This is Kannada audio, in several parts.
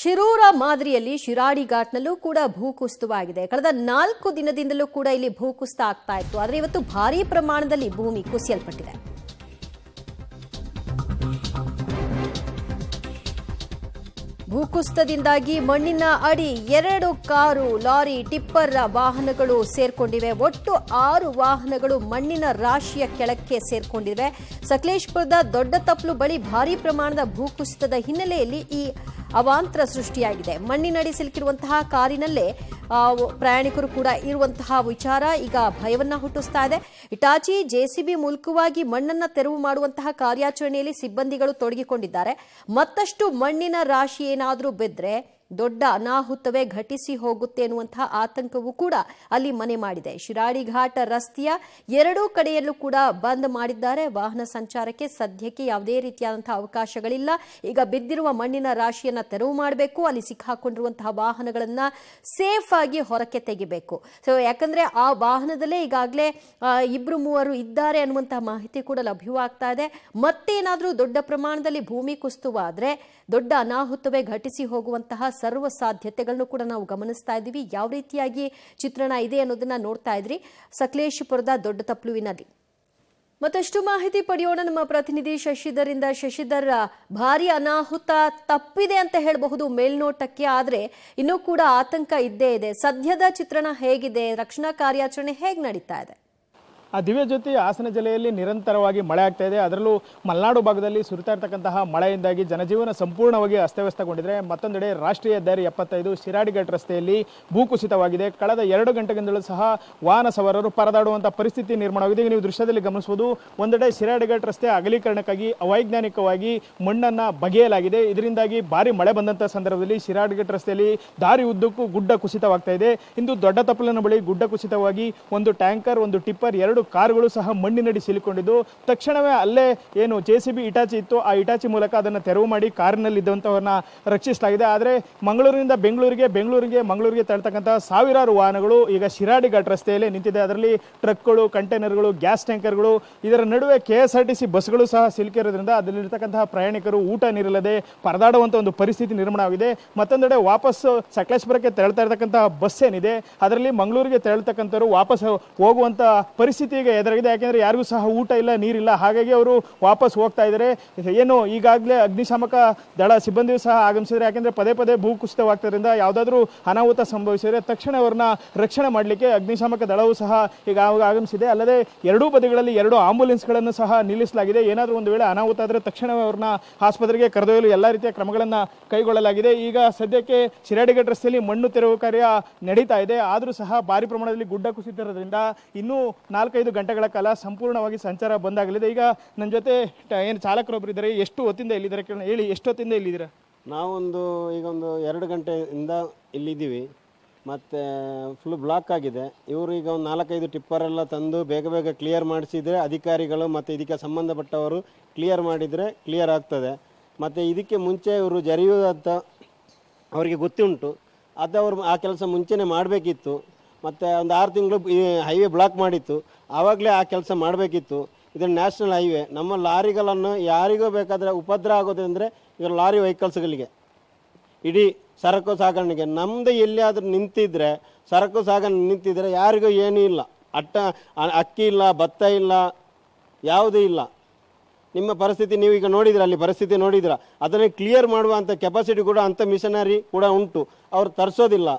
ಶಿರೂರ ಮಾದರಿಯಲ್ಲಿ ಶಿರಾಡಿ ಘಾಟ್ನಲ್ಲೂ ಕೂಡ ಭೂಕುಸಿತವಾಗಿದೆ. ಕಳೆದ 4 ದಿನದಿಂದಲೂ ಕೂಡ ಇಲ್ಲಿ ಭೂಕುಸಿತ ಆಗ್ತಾ ಇತ್ತು. ಆದರೆ ಇವತ್ತು ಭಾರೀ ಪ್ರಮಾಣದಲ್ಲಿ ಭೂಮಿ ಕುಸಿಯಲ್ಪಟ್ಟಿದೆ. ಭೂಕುಸಿತದಿಂದಾಗಿ ಮಣ್ಣಿನ ಅಡಿ 2 ಕಾರು, ಲಾರಿ, ಟಿಪ್ಪರ್ ವಾಹನಗಳು ಸೇರ್ಕೊಂಡಿವೆ. ಒಟ್ಟು 6 ವಾಹನಗಳು ಮಣ್ಣಿನ ರಾಶಿಯ ಕೆಳಕ್ಕೆ ಸೇರ್ಕೊಂಡಿವೆ. ಸಕಲೇಶಪುರದ ದೊಡ್ಡ ತಪ್ಪಲು ಬಳಿ ಭಾರೀ ಪ್ರಮಾಣದ ಭೂಕುಸಿತದ ಹಿನ್ನೆಲೆಯಲ್ಲಿ ಈ ಅವಾಂತರ ಸೃಷ್ಟಿಯಾಗಿದೆ. ಮಣ್ಣಿನಡಿ ಸಿಲುಕಿರುವಂತಹ ಕಾರಿನಲ್ಲೇ ಪ್ರಯಾಣಿಕರು ಕೂಡ ಇರುವಂತಹ ವಿಚಾರ ಈಗ ಭಯವನ್ನ ಹುಟ್ಟಿಸ್ತಾ ಇದೆ. ಇಟಾಚಿ ಜೆಸಿಬಿ ಮೂಲಕವಾಗಿ ಮಣ್ಣನ್ನ ತೆರವು ಮಾಡುವಂತಹ ಕಾರ್ಯಾಚರಣೆಯಲ್ಲಿ ಸಿಬ್ಬಂದಿಗಳು ತೊಡಗಿಕೊಂಡಿದ್ದಾರೆ. ಮತ್ತಷ್ಟು ಮಣ್ಣಿನ ರಾಶಿ ಏನಾದರೂ ಬಿದ್ದರೆ ದೊಡ್ಡ ಅನಾಹುತವೇ ಘಟಿಸಿ ಹೋಗುತ್ತೆ ಎನ್ನುವಂತಹ ಆತಂಕವೂ ಕೂಡ ಅಲ್ಲಿ ಮನೆ ಮಾಡಿದೆ. ಶಿರಾಡಿ ಘಾಟ್ ರಸ್ತೆಯ 2 ಕಡೆಯಲ್ಲೂ ಕೂಡ ಬಂದ್ ಮಾಡಿದ್ದಾರೆ. ವಾಹನ ಸಂಚಾರಕ್ಕೆ ಸದ್ಯಕ್ಕೆ ಯಾವುದೇ ರೀತಿಯಾದಂತಹ ಅವಕಾಶಗಳಿಲ್ಲ. ಈಗ ಬಿದ್ದಿರುವ ಮಣ್ಣಿನ ರಾಶಿಯನ್ನ ತೆರವು ಮಾಡಬೇಕು. ಅಲ್ಲಿ ಸಿಕ್ಕಾಕೊಂಡಿರುವಂತಹ ವಾಹನಗಳನ್ನ ಸೇಫ್ ಆಗಿ ಹೊರಕ್ಕೆ ತೆಗಿಬೇಕು. ಯಾಕಂದ್ರೆ ಆ ವಾಹನದಲ್ಲೇ ಈಗಾಗಲೇ 2-3 ಇದ್ದಾರೆ ಅನ್ನುವಂತಹ ಮಾಹಿತಿ ಕೂಡ ಲಭ್ಯವಾಗ್ತಾ ಇದೆ. ಮತ್ತೇನಾದ್ರೂ ದೊಡ್ಡ ಪ್ರಮಾಣದಲ್ಲಿ ಭೂಮಿ ಕುಸಿತವಾದ್ರೆ ದೊಡ್ಡ ಅನಾಹುತವೇ ಘಟಿಸಿ ಹೋಗುವಂತಹ ಸರ್ವ ಸಾಧ್ಯತೆಗಳನ್ನು ಕೂಡ ನಾವು ಗಮನಿಸ್ತಾ ಇದ್ದೀವಿ. ಯಾವ ರೀತಿಯಾಗಿ ಚಿತ್ರಣ ಇದೆ ಅನ್ನೋದನ್ನ ನೋಡ್ತಾ ಇದ್ರಿ ಸಕಲೇಶಪುರದ ದೊಡ್ಡ ತಪ್ಪಲುವಿನಲ್ಲಿ. ಮತ್ತಷ್ಟು ಮಾಹಿತಿ ಪಡೆಯೋಣ ನಮ್ಮ ಪ್ರತಿನಿಧಿ ಶಶಿಧರ್ ಇಂದ. ಶಶಿಧರ್, ಭಾರಿ ಅನಾಹುತ ತಪ್ಪಿದೆ ಅಂತ ಹೇಳಬಹುದು ಮೇಲ್ನೋಟಕ್ಕೆ, ಆದ್ರೆ ಇನ್ನೂ ಕೂಡ ಆತಂಕ ಇದ್ದೇ ಇದೆ. ಸದ್ಯದ ಚಿತ್ರಣ ಹೇಗಿದೆ? ರಕ್ಷಣಾ ಕಾರ್ಯಾಚರಣೆ ಹೇಗೆ ನಡೀತಾ ಇದೆ? ದಿವ್ಯ ಜ್ಯೋತಿ, ಹಾಸನ ಜಿಲ್ಲೆಯಲ್ಲಿ ನಿರಂತರವಾಗಿ ಮಳೆ ಆಗ್ತಾ ಇದೆ. ಅದರಲ್ಲೂ ಮಲೆನಾಡು ಭಾಗದಲ್ಲಿ ಸುರಿತಾ ಇರತಕ್ಕಂತಹ ಮಳೆಯಿಂದಾಗಿ ಜನಜೀವನ ಸಂಪೂರ್ಣವಾಗಿ ಅಸ್ತವ್ಯಸ್ತಗೊಂಡಿದೆ. ಮತ್ತೊಂದೆಡೆ ರಾಷ್ಟ್ರೀಯ ಹೆದ್ದಾರಿ 75 ಶಿರಾಡಿ ಘಾಟ್ ರಸ್ತೆಯಲ್ಲಿ ಭೂಕುಸಿತವಾಗಿದೆ. ಕಳೆದ 2 ಗಂಟೆಗಳಿಂದಲೂ ಸಹ ವಾಹನ ಸವಾರರು ಪರದಾಡುವಂತಹ ಪರಿಸ್ಥಿತಿ ನಿರ್ಮಾಣವಾಗಿದೆ. ನೀವು ದೃಶ್ಯದಲ್ಲಿ ಗಮನಿಸಬಹುದು, ಒಂದೆಡೆ ಶಿರಾಡಿ ಘಾಟ್ ರಸ್ತೆ ಅಗಲೀಕರಣಕ್ಕಾಗಿ ಅವೈಜ್ಞಾನಿಕವಾಗಿ ಮಣ್ಣನ್ನು ಬಗೆಯಲಾಗಿದೆ. ಇದರಿಂದಾಗಿ ಭಾರಿ ಮಳೆ ಬಂದಂತಹ ಸಂದರ್ಭದಲ್ಲಿ ಶಿರಾಡಿ ಘಾಟ್ ರಸ್ತೆಯಲ್ಲಿ ದಾರಿ ಉದ್ದಕ್ಕೂ ಗುಡ್ಡ ಕುಸಿತವಾಗ್ತಾ ಇದೆ. ಇಂದು ದೊಡ್ಡ ತಪ್ಪಲಿನ ಬಳಿ ಗುಡ್ಡ ಕುಸಿತವಾಗಿ ಒಂದು ಟ್ಯಾಂಕರ್, ಒಂದು ಟಿಪ್ಪರ್, 2 ಕಾರುಗಳು ಸಹ ಮಣ್ಣಿನಡಿ ಸಿಲುಕೊಂಡಿದ್ದು, ತಕ್ಷಣವೇ ಅಲ್ಲೇ ಏನು ಜೆಸಿಬಿ ಇಟಾಚಿ ಇತ್ತು, ಆ ಇಟಾಚಿ ಮೂಲಕ ಅದನ್ನು ತೆರವು ಮಾಡಿ ಕಾರಿನಲ್ಲಿ ಇದ್ದಂಥವನ್ನ ರಕ್ಷಿಸಲಾಗಿದೆ. ಆದರೆ ಮಂಗಳೂರಿನಿಂದ ಬೆಂಗಳೂರಿಗೆ ಮಂಗಳೂರಿಗೆ ತಳ್ತಕ್ಕಂತಹ ಸಾವಿರಾರು ವಾಹನಗಳು ಈಗ ಶಿರಾಡಿ ಘಾಟ್ ರಸ್ತೆಯಲ್ಲಿ ನಿಂತಿದೆ. ಅದರಲ್ಲಿ ಟ್ರಕ್ಗಳು, ಕಂಟೈನರ್ಗಳು, ಗ್ಯಾಸ್ ಟ್ಯಾಂಕರ್ಗಳು, ಇದರ ನಡುವೆ KSRTC ಬಸ್ಗಳು ಸಹ ಸಿಲುಕಿರೋದ್ರಿಂದ ಅದರಲ್ಲಿರ್ತಕ್ಕಂತಹ ಪ್ರಯಾಣಿಕರು ಊಟ ನೀರಿಲ್ಲದೆ ಪರದಾಡುವಂಥ ಒಂದು ಪರಿಸ್ಥಿತಿ ನಿರ್ಮಾಣವಾಗಿದೆ. ಮತ್ತೊಂದೆಡೆ ವಾಪಸ್ ಸಕಲೇಶಪುರಕ್ಕೆ ತೆರಳ್ತಾ ಇರತಕ್ಕಂತಹ ಬಸ್ ಏನಿದೆ, ಅದರಲ್ಲಿ ಮಂಗಳೂರಿಗೆ ತೆರಳ್ತಕ್ಕಂಥವ್ರು ವಾಪಸ್ ಹೋಗುವಂಥ ಪರಿಸ್ಥಿತಿ ಈಗ ಎದುರಾಗಿದೆ. ಯಾಕೆಂದ್ರೆ ಯಾರಿಗೂ ಸಹ ಊಟ ಇಲ್ಲ, ನೀರಿಲ್ಲ. ಹಾಗಾಗಿ ಅವರು ವಾಪಸ್ ಹೋಗ್ತಾ ಇದ್ದಾರೆ. ಏನು ಈಗಾಗಲೇ ಅಗ್ನಿಶಾಮಕ ದಳ ಸಿಬ್ಬಂದಿಯೂ ಸಹ ಆಗಮಿಸಿದರೆ, ಯಾಕೆಂದ್ರೆ ಪದೇ ಪದೇ ಭೂಕುಸಿತವಾಗ್ತದ್ರಿಂದ ಯಾವುದಾದ್ರೂ ಅನಾಹುತ ಸಂಭವಿಸಿದರೆ ತಕ್ಷಣ ಅವರನ್ನ ರಕ್ಷಣೆ ಮಾಡಲಿಕ್ಕೆ ಅಗ್ನಿಶಾಮಕ ದಳವೂ ಸಹ ಈಗ ಆಗಮಿಸಿದೆ. ಅಲ್ಲದೆ 2 ಬದಿಗಳಲ್ಲಿ 2 ಆಂಬುಲೆನ್ಸ್ಗಳನ್ನು ಸಹ ನಿಲ್ಲಿಸಲಾಗಿದೆ. ಏನಾದರೂ ಒಂದು ವೇಳೆ ಅನಾಹುತ ಆದರೆ ತಕ್ಷಣವೇ ಅವ್ರನ್ನ ಆಸ್ಪತ್ರೆಗೆ ಕರೆದೊಯ್ಯಲು ಎಲ್ಲ ರೀತಿಯ ಕ್ರಮಗಳನ್ನು ಕೈಗೊಳ್ಳಲಾಗಿದೆ. ಈಗ ಸದ್ಯಕ್ಕೆ ಶಿರಾಡಿ ಘಾಟ್ ರಸ್ತೆಯಲ್ಲಿ ಮಣ್ಣು ತೆರವು ಕಾರ್ಯ ನಡೀತಾ ಇದೆ. ಆದರೂ ಸಹ ಭಾರಿ ಪ್ರಮಾಣದಲ್ಲಿ ಗುಡ್ಡ ಕುಸಿತಿರೋದ್ರಿಂದ ಇನ್ನೂ 4-5 ಗಂಟೆಗಳ ಕಾಲ ಸಂಪೂರ್ಣವಾಗಿ ಸಂಚಾರ ಬಂದಾಗಲಿದೆ. ಈಗ ನನ್ನ ಜೊತೆ ಏನು ಚಾಲಕರೊಬ್ಬರು ಇದ್ದಾರೆ. ಎಷ್ಟು ಹೊತ್ತಿಂದ ಇಲ್ಲಿದ್ದಾರೆ ಹೇಳಿ, ಎಷ್ಟು ಹೊತ್ತಿಂದ ಇಲ್ಲಿದ್ದೀರಾ? ಈಗ ಒಂದು 2 ಗಂಟೆಯಿಂದ ಇಲ್ಲಿದ್ದೀವಿ. ಮತ್ತು ಫುಲ್ ಬ್ಲಾಕ್ ಆಗಿದೆ. ಇವರು ಈಗ ಒಂದು 4-5 ಟಿಪ್ಪರೆಲ್ಲ ತಂದು ಬೇಗ ಕ್ಲಿಯರ್ ಮಾಡಿಸಿದರೆ ಅಧಿಕಾರಿಗಳು ಮತ್ತು ಇದಕ್ಕೆ ಸಂಬಂಧಪಟ್ಟವರು ಕ್ಲಿಯರ್ ಮಾಡಿದರೆ ಕ್ಲಿಯರ್ ಆಗ್ತದೆ. ಮತ್ತು ಇದಕ್ಕೆ ಮುಂಚೆ ಇವರು ಜರಿಯುವುದಂತ ಅವರಿಗೆ ಗೊತ್ತುಂಟು. ಅದು ಅವರು ಆ ಕೆಲಸ ಮುಂಚೆನೇ ಮಾಡಬೇಕಿತ್ತು. ಮತ್ತು ಒಂದು 6 ತಿಂಗಳು ಈ ಹೈವೇ ಬ್ಲಾಕ್ ಮಾಡಿತ್ತು. ಆವಾಗಲೇ ಆ ಕೆಲಸ ಮಾಡಬೇಕಿತ್ತು. ಇದು ನ್ಯಾಷನಲ್ ಹೈವೇ. ನಮ್ಮ ಲಾರಿಗಳನ್ನು ಯಾರಿಗೂ ಬೇಕಾದರೆ ಉಪದ್ರ ಆಗೋದಂದರೆ ಈಗ ಲಾರಿ ವೆಹಿಕಲ್ಸ್ಗಳಿಗೆ, ಇಡೀ ಸರಕು ಸಾಗಣೆಗೆ ನಮ್ಮದು ಎಲ್ಲಿಯಾದರೂ ನಿಂತಿದ್ರೆ, ಸರಕು ಸಾಗಣೆ ನಿಂತಿದ್ರೆ ಯಾರಿಗೂ ಏನೂ ಇಲ್ಲ. ಅಕ್ಕಿ ಇಲ್ಲ, ಭತ್ತ ಇಲ್ಲ, ಯಾವುದೂ ಇಲ್ಲ. ನಿಮ್ಮ ಪರಿಸ್ಥಿತಿ ನೀವು ಈಗ ನೋಡಿದ್ರೆ, ಅಲ್ಲಿ ಪರಿಸ್ಥಿತಿ ನೋಡಿದ್ರ, ಅದನ್ನು ಕ್ಲಿಯರ್ ಮಾಡುವಂಥ ಕೆಪಾಸಿಟಿ ಕೂಡ ಅಂಥ ಮಿಷನರಿ ಕೂಡ ಉಂಟು. ಅವ್ರು ತರಿಸೋದಿಲ್ಲ.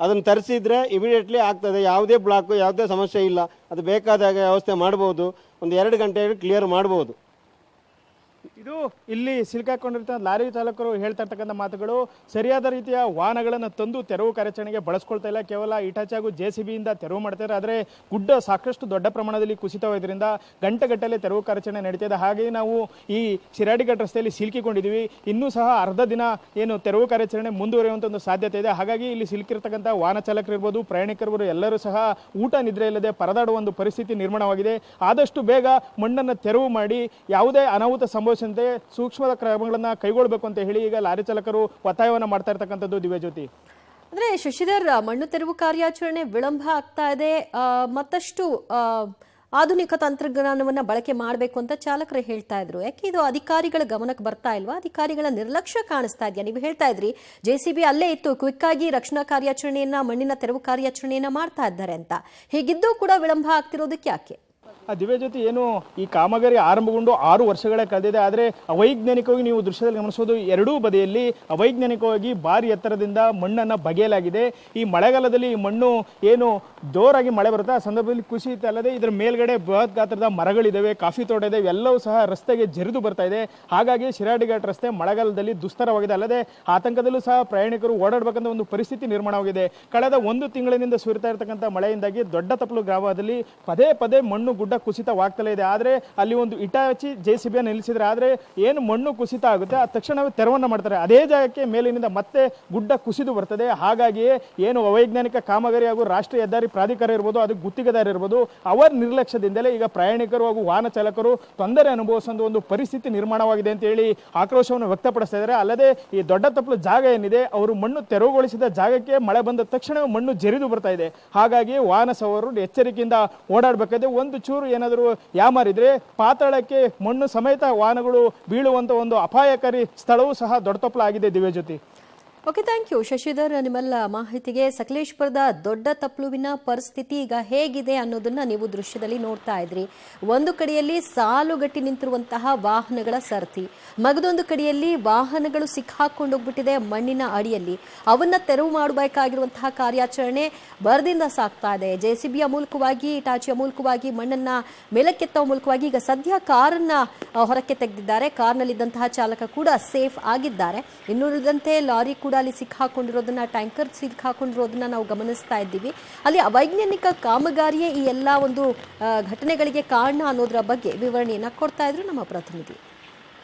ಅದನ್ನು ತರಿಸಿದ್ರೆ ಇಮಿಡಿಯೇಟ್ಲಿ ಆಗ್ತದೆ. ಯಾವುದೇ ಬ್ಲಾಕು, ಯಾವುದೇ ಸಮಸ್ಯೆ ಇಲ್ಲ. ಅದು ಬೇಕಾದಾಗ ವ್ಯವಸ್ಥೆ ಮಾಡ್ಬೋದು. ಒಂದು 2 ಗಂಟೆಯಲ್ಲಿ ಕ್ಲಿಯರ್ ಮಾಡ್ಬೋದು. ಇದು ಇಲ್ಲಿ ಸಿಲುಕಾಕೊಂಡಿರ್ತ ಲಾರಿ ಚಾಲಕರು ಹೇಳ್ತಾ ಇರ್ತಕ್ಕಂಥ ಮಾತುಗಳು. ಸರಿಯಾದ ರೀತಿಯ ವಾಹನಗಳನ್ನು ತಂದು ತೆರವು ಕಾರ್ಯಾಚರಣೆಗೆ ಬಳಸ್ಕೊಳ್ತಾ ಇಲ್ಲ. ಕೇವಲ ಇಟಾಚಿ ಹಾಗೂ ಜೆಸಿಬಿಯಿಂದ ತೆರವು ಮಾಡ್ತಾರೆ. ಆದರೆ ಗುಡ್ಡ ಸಾಕಷ್ಟು ದೊಡ್ಡ ಪ್ರಮಾಣದಲ್ಲಿ ಕುಸಿತವಾದ್ರಿಂದ ಗಂಟೆಗಟ್ಟಲೆ ತೆರವು ಕಾರ್ಯಾಚರಣೆ ನಡೀತಿದೆ. ಹಾಗೆಯೇ ನಾವು ಈ ಶಿರಾಡಿ ಘಾಟ್ ರಸ್ತೆಯಲ್ಲಿ ಸಿಲುಕಿಕೊಂಡಿದ್ದೀವಿ. ಇನ್ನೂ ಸಹ ಅರ್ಧ ದಿನ ಏನು ತೆರವು ಕಾರ್ಯಾಚರಣೆ ಮುಂದುವರಿಯುವಂಥ ಒಂದು ಸಾಧ್ಯತೆ ಇದೆ. ಹಾಗಾಗಿ ಇಲ್ಲಿ ಸಿಲುಕಿರ್ತಕ್ಕಂಥ ವಾಹನ ಚಾಲಕರಿರ್ಬೋದು, ಪ್ರಯಾಣಿಕರು ಎಲ್ಲರೂ ಸಹ ಊಟ ನಿದ್ರೆ ಇಲ್ಲದೆ ಪರದಾಡುವ ಒಂದು ಪರಿಸ್ಥಿತಿ ನಿರ್ಮಾಣವಾಗಿದೆ. ಆದಷ್ಟು ಬೇಗ ಮಣ್ಣನ್ನು ತೆರವು ಮಾಡಿ ಯಾವುದೇ ಅನಾಹುತ ಸಂಭವಿಸಿದಂತೆ ಸೂಕ್ಷ್ಮದ ಕ್ರಮಗಳನ್ನು ಕೈಗೊಳ್ಳಬೇಕು ಅಂತ ಹೇಳಿ ಈಗ ಲಾರಿ ಚಾಲಕರು ಒತ್ತಾಯವನ್ನು ಮಾಡ್ತಾ ಇರ್ತಕ್ಕಂಥದ್ದು. ದಿವ್ಯ ಜ್ಯೋತಿ, ಅಂದ್ರೆ ಶಶಿಧರ್, ಮಣ್ಣು ತೆರವು ಕಾರ್ಯಾಚರಣೆ ವಿಳಂಬ ಆಗ್ತಾ ಇದೆ. ಮತ್ತಷ್ಟು ಆಧುನಿಕ ತಂತ್ರಜ್ಞಾನವನ್ನ ಬಳಕೆ ಮಾಡಬೇಕು ಅಂತ ಚಾಲಕರು ಹೇಳ್ತಾ ಇದ್ರು. ಯಾಕೆ ಇದು ಅಧಿಕಾರಿಗಳ ಗಮನಕ್ಕೆ ಬರ್ತಾ ಇಲ್ವಾ? ಅಧಿಕಾರಿಗಳ ನಿರ್ಲಕ್ಷ್ಯ ಕಾಣಿಸ್ತಾ ಇದೆಯಾ? ನೀವು ಹೇಳ್ತಾ ಇದ್ರಿ JCB ಅಲ್ಲೇ ಇತ್ತು, ಕ್ವಿಕ್ ಆಗಿ ರಕ್ಷಣಾ ಕಾರ್ಯಾಚರಣೆಯನ್ನ, ಮಣ್ಣಿನ ತೆರವು ಕಾರ್ಯಾಚರಣೆಯನ್ನ ಮಾಡ್ತಾ ಇದ್ದಾರೆ ಅಂತ. ಹೀಗಿದ್ದೂ ಕೂಡ ವಿಳಂಬ ಆಗ್ತಿರೋದಕ್ಕೆ ಯಾಕೆ? ದಿವ್ಯಜ್ಯೋತಿ, ಏನು ಈ ಕಾಮಗಾರಿ ಆರಂಭಗೊಂಡು 6 ವರ್ಷಗಳೇ ಕಳೆದಿದೆ. ಆದರೆ ಅವೈಜ್ಞಾನಿಕವಾಗಿ ನೀವು ದೃಶ್ಯದಲ್ಲಿ ಗಮನಿಸೋದು, ಎರಡೂ ಬದಿಯಲ್ಲಿ ಅವೈಜ್ಞಾನಿಕವಾಗಿ ಭಾರಿ ಎತ್ತರದಿಂದ ಮಣ್ಣನ್ನು ಬಗೆಯಲಾಗಿದೆ. ಈ ಮಳೆಗಾಲದಲ್ಲಿ ಈ ಮಣ್ಣು ಏನು ಜೋರಾಗಿ ಮಳೆ ಬರುತ್ತೆ ಆ ಸಂದರ್ಭದಲ್ಲಿ ಕುಸಿಯುತ್ತೆ. ಅಲ್ಲದೆ ಇದರ ಮೇಲ್ಗಡೆ ಬೃಹತ್ ಗಾತ್ರದ ಮರಗಳಿದ್ದಾವೆ, ಕಾಫಿ ತೋಟ ಇದೆ, ಇವೆಲ್ಲವೂ ಸಹ ರಸ್ತೆಗೆ ಜರಿದು ಬರ್ತಾ ಇದೆ. ಹಾಗಾಗಿ ಶಿರಾಡಿ ಘಾಟ್ ರಸ್ತೆ ಮಳೆಗಾಲದಲ್ಲಿ ದುಸ್ತರವಾಗಿದೆ. ಅಲ್ಲದೆ ಆತಂಕದಲ್ಲೂ ಸಹ ಪ್ರಯಾಣಿಕರು ಓಡಾಡಬೇಕಂತ ಒಂದು ಪರಿಸ್ಥಿತಿ ನಿರ್ಮಾಣವಾಗಿದೆ. ಕಳೆದ 1 ತಿಂಗಳಿನಿಂದ ಸುರಿತಾ ಇರತಕ್ಕಂಥ ಮಳೆಯಿಂದಾಗಿ ದೊಡ್ಡತಪ್ಪಲು ಗ್ರಾಮದಲ್ಲಿ ಪದೇ ಪದೇ ಮಣ್ಣು ಗುಡ್ಡ ಕುಸಿತವಾಗ್ತಲೇ ಇದೆ. ಆದರೆ ಅಲ್ಲಿ ಒಂದು ಇಟಾಚಿ JCB ನಿಲ್ಲಿಸಿದ್ರೆ, ಆದರೆ ಏನು ಮಣ್ಣು ಕುಸಿತ ಆಗುತ್ತೆ ಆ ತಕ್ಷಣವೇ ತೆರವನ್ನು ಮಾಡ್ತಾರೆ. ಅದೇ ಜಾಗಕ್ಕೆ ಮೇಲಿನಿಂದ ಮತ್ತೆ ಗುಡ್ಡ ಕುಸಿದು ಬರ್ತದೆ. ಹಾಗಾಗಿಯೇ ಏನು ಅವೈಜ್ಞಾನಿಕ ಕಾಮಗಾರಿ ಹಾಗೂ ರಾಷ್ಟ್ರೀಯ ಹೆದ್ದಾರಿ ಪ್ರಾಧಿಕಾರ ಇರ್ಬೋದು, ಅದು ಗುತ್ತಿಗೆದಾರ ಇರ್ಬೋದು, ಅವರ ನಿರ್ಲಕ್ಷ್ಯದಿಂದಲೇ ಈಗ ಪ್ರಯಾಣಿಕರು ಹಾಗೂ ವಾಹನ ಚಾಲಕರು ತೊಂದರೆ ಅನುಭವಿಸುವ ಒಂದು ಪರಿಸ್ಥಿತಿ ನಿರ್ಮಾಣವಾಗಿದೆ ಅಂತ ಹೇಳಿ ಆಕ್ರೋಶವನ್ನು ವ್ಯಕ್ತಪಡಿಸ್ತಾ ಇದ್ದಾರೆ. ಅಲ್ಲದೆ ಈ ದೊಡ್ಡತಪ್ಪಲು ಜಾಗ ಏನಿದೆ, ಅವರು ಮಣ್ಣು ತೆರವುಗೊಳಿಸಿದ ಜಾಗಕ್ಕೆ ಮಳೆ ಬಂದ ತಕ್ಷಣ ಮಣ್ಣು ಜರಿದು ಬರ್ತಾ ಇದೆ. ಹಾಗಾಗಿ ವಾಹನ ಸವಾರರು ಎಚ್ಚರಿಕೆಯಿಂದ ಓಡಾಡಬೇಕಾಗಿದೆ. ಒಂದು ಚೂರು ಏನಾದರೂ ಯಾಮಾರಿದ್ರೆ ಪಾತಾಳಕ್ಕೆ ಮಣ್ಣು ಸಮೇತ ವಾಹನಗಳು ಬೀಳುವಂತ ಒಂದು ಅಪಾಯಕಾರಿ ಸ್ಥಳವೂ ಸಹ ದೊಡ್ಡತಪ್ಪಲು ಆಗಿದೆ. Divyajyoti, okay, thank you Shashidhar, ನಿಮ್ಮೆಲ್ಲ ಮಾಹಿತಿಗೆ. ಸಕಲೇಶಪುರದ ದೊಡ್ಡ ತಪ್ಪಲುವಿನ ಪರಿಸ್ಥಿತಿ ಈಗ ಹೇಗಿದೆ ಅನ್ನೋದನ್ನ ನೀವು ದೃಶ್ಯದಲ್ಲಿ ನೋಡ್ತಾ ಇದ್ರಿ. ಒಂದು ಕಡೆಯಲ್ಲಿ ಸಾಲುಗಟ್ಟಿ ನಿಂತಿರುವಂತಹ ವಾಹನಗಳ ಸರತಿ, ಮಗದೊಂದು ಕಡೆಯಲ್ಲಿ ವಾಹನಗಳು ಸಿಕ್ಕಾಕೊಂಡೋಗ್ಬಿಟ್ಟಿದೆ ಮಣ್ಣಿನ ಅಡಿಯಲ್ಲಿ. ಅವನ್ನ ತೆರವು ಮಾಡಬೇಕಾಗಿರುವಂತಹ ಕಾರ್ಯಾಚರಣೆ ಬರದಿಂದ ಸಾಗ್ತಾ ಇದೆ. JCBಯ ಮೂಲಕವಾಗಿ, ಇಟಾಚಿಯ ಮೂಲಕವಾಗಿ ಮಣ್ಣನ್ನ ಮೇಲಕ್ಕೆತ್ತುವ ಮೂಲಕವಾಗಿ ಈಗ ಸದ್ಯ ಕಾರನ್ನ ಹೊರಕ್ಕೆ ತೆಗೆದಿದ್ದಾರೆ. ಕಾರ್ನಲ್ಲಿದ್ದಂತಹ ಚಾಲಕ ಕೂಡ ಸೇಫ್ ಆಗಿದ್ದಾರೆ. ಇನ್ನುಳಿದಂತೆ ಲಾರಿ ಕೂಡ ಅಲ್ಲಿ ಸಿಕ್ಕಾಕೊಂಡಿರೋದನ್ನ, ಟ್ಯಾಂಕರ್ ಸಿಕ್ಕಾಕೊಂಡಿರೋದನ್ನ ನಾವು ಗಮನಿಸ್ತಾ ಇದ್ದೀವಿ. ಅಲ್ಲಿ ಅವೈಜ್ಞಾನಿಕ ಕಾಮಗಾರಿಯೇ ಈ ಎಲ್ಲ ಒಂದು ಘಟನೆಗಳಿಗೆ ಕಾರಣ ಅನ್ನೋದರ ಬಗ್ಗೆ ವಿವರಣೆಯನ್ನ ಕೊಡ್ತಾ ಇದ್ರು ನಮ್ಮ ಪ್ರತಿನಿಧಿ.